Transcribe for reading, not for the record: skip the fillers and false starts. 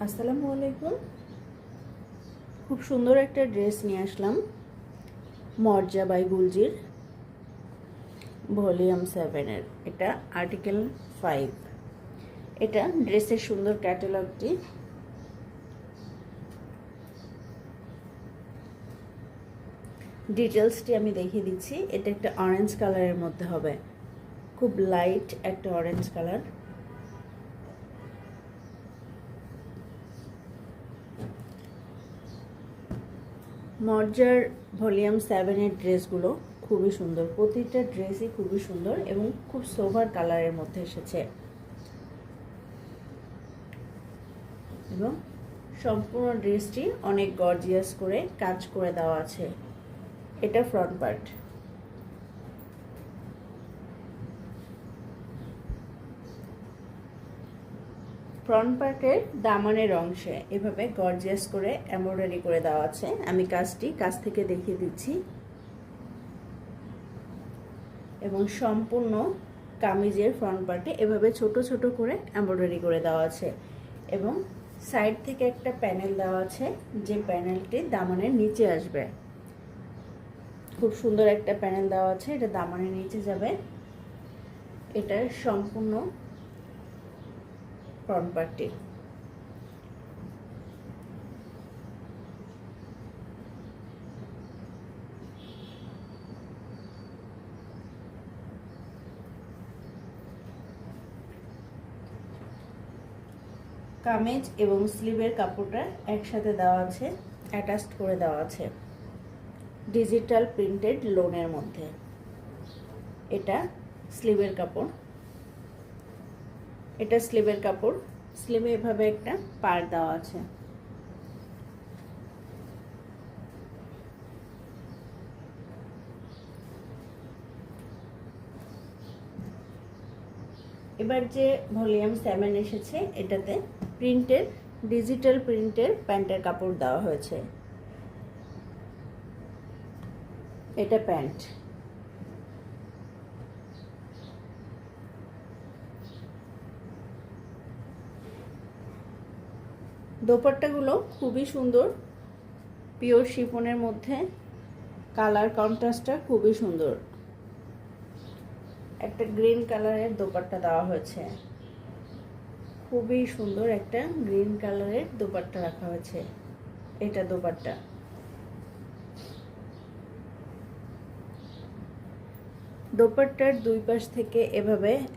আসসালামু আলাইকুম। খুব সুন্দর একটা ড্রেস নিয়ে আসলাম মর্জা বাই গুলজির ভলিউম 7 এটা আর্টিকেল 5। এটা ড্রেসের সুন্দর ক্যাটালগটি। ডিটেলসটি আমি দেখিয়ে দিচ্ছি। এটা একটা অরেঞ্জ কালারের মধ্যে হবে, খুব লাইট একটা অরেঞ্জ কালার। মর্জার ভলিউম 7 ড্রেসগুলো খুবই সুন্দর, প্রতিটা ড্রেসই খুবই সুন্দর এবং খুব সোভার কালারের মধ্যে এসেছে এবং সম্পূর্ণ ড্রেসটি অনেক গর্জিয়াস করে কাজ করে দেওয়া আছে। এটা ফ্রন্ট পার্ট। ফ্রন্ট পার্টের দামানের অংশে এভাবে গর্জিয়াস করে এমব্রয়ডারি করে দেওয়া আছে। আমি কাজটি কাছ থেকে দেখিয়ে দিচ্ছি এবং সম্পূর্ণ কামিজের ফ্রন্ট পার্টে এভাবে ছোট ছোট করে এমব্রয়ডারি করে দেওয়া আছে এবং সাইড থেকে একটা প্যানেল দেওয়া আছে, যে প্যানেলটি দামানের নিচে আসবে। খুব সুন্দর একটা প্যানেল দেওয়া আছে, এটা দামানের নিচে যাবে। এটা সম্পূর্ণ ফ্রন্ট পার্টটি। কামিজ এবং স্লিভের কাপড়টা একসাথে দেওয়া আছে, অ্যাটাচড করে দেওয়া আছে ডিজিটাল প্রিন্টেড লোনের মধ্যে। এটা স্লিভের কাপড়। এটা স্লিভের কাপড়। স্লিভে এভাবে একটা পাড় দেওয়া আছে। এবার যে ভলিউম 7 এসেছে এটাতে প্রিন্টের ডিজিটাল প্রিন্টের প্যান্টের কাপড় দেওয়া হয়েছে। এটা প্যান্ট। দোপাট্টাগুলো খুবই সুন্দর, পিওর শিফনের মধ্যে। কালার কন্ট্রাস্টটা খুবই সুন্দর। একটা গ্রিন কালারের দোপাট্টা দেওয়া হয়েছে, খুবই সুন্দর একটা গ্রিন কালারের দোপাট্টা রাখা হয়েছে। এটা দোপাট্টা। দোপাট্টার দুই পাশ থেকে এভাবে